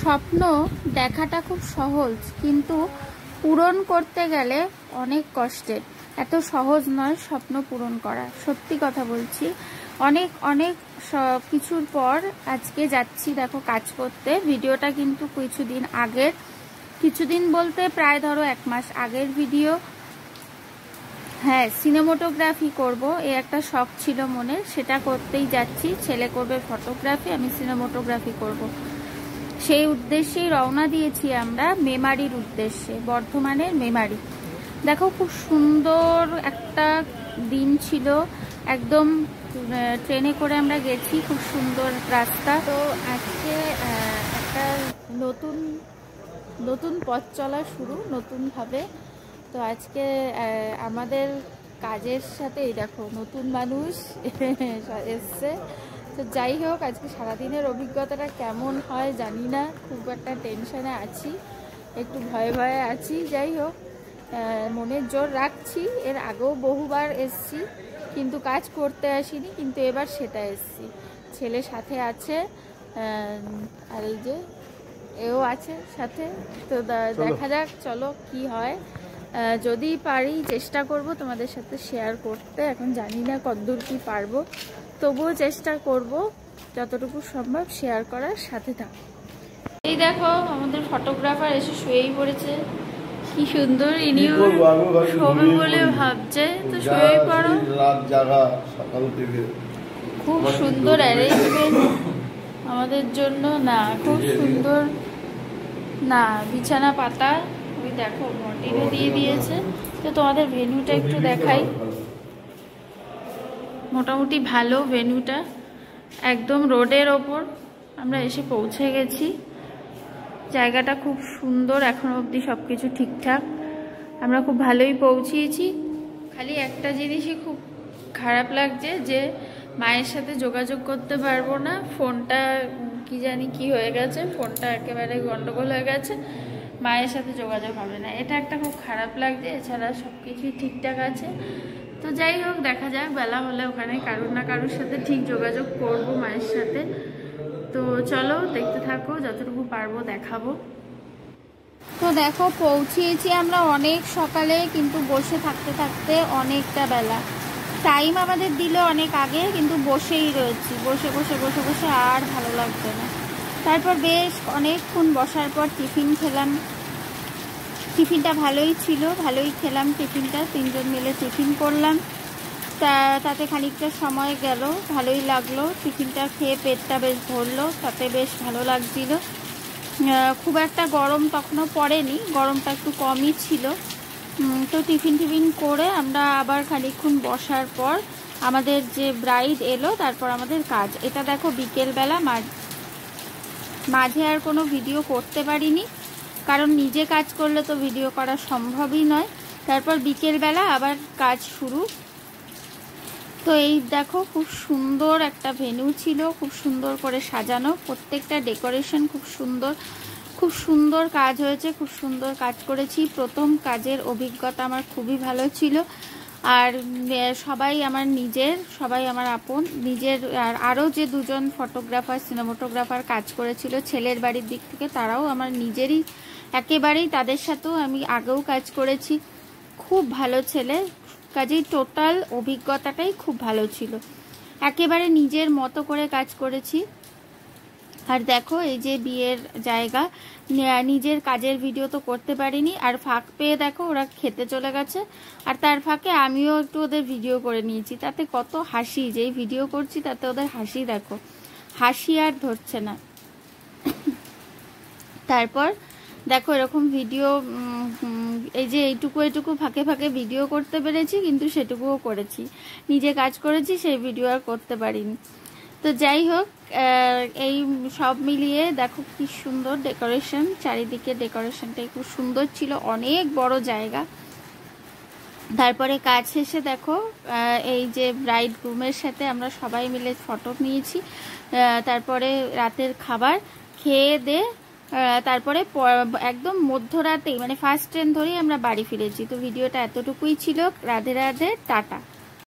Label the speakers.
Speaker 1: স্বপ্ন দেখাটা খুব সহজ, কিন্তু পূরণ করতে গেলে অনেক কষ্টের। এত সহজ নয় স্বপ্ন পূরণ করা, সত্যি কথা বলছি। অনেক অনেক সব কিছুর পর আজকে যাচ্ছি দেখো কাজ করতে। ভিডিওটা কিন্তু কিছুদিন আগের, কিছুদিন বলতে প্রায় ধরো 1 মাস আগের ভিডিও। হ্যাঁ, সিনেমাটোগ্রাফি করব, এই একটা শখ ছিল মনে, সেটা করতেই যাচ্ছি। ছেলে করবে ফটোগ্রাফি, আমি সিনেমাটোগ্রাফি করব। সেই উদ্দেশ্যেই রওনা দিয়েছি আমরা মেমারির উদ্দেশ্যে, বর্ধমানের মেমারি। দেখো খুব সুন্দর একটা দিন ছিল, একদম ট্রেনে করে আমরা গেছি, খুব সুন্দর রাস্তা। তো আজকে একটা নতুন পথ চলা শুরু, নতুনভাবে। তো আজকে আমাদের কাজের সাথে এই দেখো নতুন মানুষ এসছে। তো যাই হোক, আজকে সারাদিনের অভিজ্ঞতাটা কেমন হয় জানি না, খুব একটা টেনশনে আছি, একটু ভয়ে ভয়ে আছি। যাই হোক, মনের জোর রাখছি। এর আগেও বহুবার এসছি, কিন্তু কাজ করতে আসিনি, কিন্তু এবার সেটা এসছি। ছেলে সাথে আছে, আর এই যে এও আছে সাথে। তো দেখা যাক, চলো কি হয়। যদি পারি চেষ্টা করব তোমাদের সাথে শেয়ার করতে। এখন জানি না কতদূর কি পারবো, তবুও চেষ্টা করব যতটুকু সম্ভব শেয়ার করার। সাথে থাকো। এই দেখো আমাদের ফটোগ্রাফার এসে শুয়েই পড়েছে, কি সুন্দর। ইনিও শোবে বলে ভাবছে, তো শুয়েই পড়ো। খুব সুন্দর অ্যারেঞ্জমেন্ট আমাদের জন্য, না খুব সুন্দর না, বিছানা পাতা ওই দেখো মটিভে দিয়ে দিয়েছে। তো তোমাদের ভেন্যুটা একটু দেখাই, মোটামুটি ভালো ভেন্যুটা, একদম রোডের ওপর আমরা এসে পৌঁছে গেছি। জায়গাটা খুব সুন্দর, এখনো অবধি সব কিছু ঠিকঠাক, আমরা খুব ভালোই পৌঁছিয়েছি। খালি একটা জিনিসই খুব খারাপ লাগছে, যে মায়ের সাথে যোগাযোগ করতে পারবো না। ফোনটা কি জানি কি হয়ে গেছে, ফোনটা একেবারে গন্ডগোল হয়ে গেছে, মায়ের সাথে যোগাযোগ হবে না, এটা একটা খুব খারাপ লাগছে। এছাড়া সব কিছুই ঠিকঠাক আছে। তো যাই হোক, দেখা যাক, বেলা হলে ওখানে কারুর না কারুর সাথে ঠিক যোগাযোগ করব মায়ের সাথে। তো চলো দেখতে থাকো, যতটুকু পারবো দেখাবো। তো দেখো পৌঁছিয়েছি আমরা অনেক সকালে, কিন্তু বসে থাকতে থাকতে অনেকটা বেলা। টাইম আমাদের দিল অনেক আগে, কিন্তু বসেই রয়েছি, বসে বসে বসে বসে আর ভালো লাগছে না। তারপর বেশ অনেকক্ষণ বসার পর টিফিন খেলাম। টিফিনটা ভালোই ছিল, ভালোই খেলাম টিফিনটা, 3 জন মিলে টিফিন করলাম। তাতে খানিকটা সময় গেল, ভালোই লাগলো। টিফিনটা খেয়ে পেটটা বেশ ভরলো, তাতে বেশ ভালো লাগছিল। খুব একটা গরম তখনও পড়েনি, গরমটা একটু কমই ছিল। তো টিফিন করে আমরা আবার খানিকক্ষণ বসার পর আমাদের যে ব্রাইড এলো, তারপর আমাদের কাজ। এটা দেখো বিকেলবেলা, মাঝে আর কোনো ভিডিও করতে পারিনি, কারণ নিজে কাজ করলে তো ভিডিও করা সম্ভবই নয়। তারপর বিকেলবেলা আবার কাজ শুরু। তো এই দেখো খুব সুন্দর একটা ভেন্যু ছিল, খুব সুন্দর করে সাজানো, প্রত্যেকটা ডেকোরেশন খুব সুন্দর, খুব সুন্দর কাজ হয়েছে, খুব সুন্দর কাজ করেছি। প্রথম কাজের অভিজ্ঞতা আমার খুবই ভালো ছিল। আর সবাই আমার নিজের, সবাই আমার আপন নিজের। আর আরও যে 2 জন ফটোগ্রাফার সিনেমাটোগ্রাফার কাজ করেছিল ছেলের বাড়ির দিক থেকে, তারাও আমার নিজেরই একেবারেই, তাদের সাথেও আমি আগেও কাজ করেছি। খুব ভালো ছেলে, কাজেই টোটাল অভিজ্ঞতাটাই খুব ভালো ছিল, একেবারে নিজের মতো করে কাজ করেছি। আর দেখো এই যে বিয়ের জায়গা, নিজের কাজের ভিডিও তো করতে পারিনি, আর ফাঁক পেয়ে দেখো ওরা খেতে চলে গেছে, আর তার ফাঁকে আমিও একটু ওদের ভিডিও করে নিয়েছি। তাতে কত হাসি, যেই ভিডিও করছি তাতে ওদের হাসি দেখো, হাসি আর ধরছে না। তারপর দেখো এরকম ভিডিও, এই যে এইটুকু ফাঁকে ফাঁকে ভিডিও করতে পেরেছি, কিন্তু সেটুকুও করেছি, নিজে কাজ করেছি, সেই ভিডিও আর করতে পারিনি। তো যাই হোক, এই সব মিলিয়ে দেখো কি সুন্দর ডেকোরেশন, চারিদিকে ডেকোরেশনটাই খুব সুন্দর ছিল, অনেক বড় জায়গা। তারপরে কাজ শেষে দেখো এই যে ব্রাইড গ্রুমের সাথে আমরা সবাই মিলে ফটো নিয়েছি। তারপরে রাতের খাবার খেয়ে দিয়ে তারপরে একদম মধ্যরাতেই, মানে ফার্স্ট ট্রেন ধরেই আমরা বাড়ি ফিরেছি। তো ভিডিওটা এতটুকুই ছিল। রাধে রাধে, টাটা।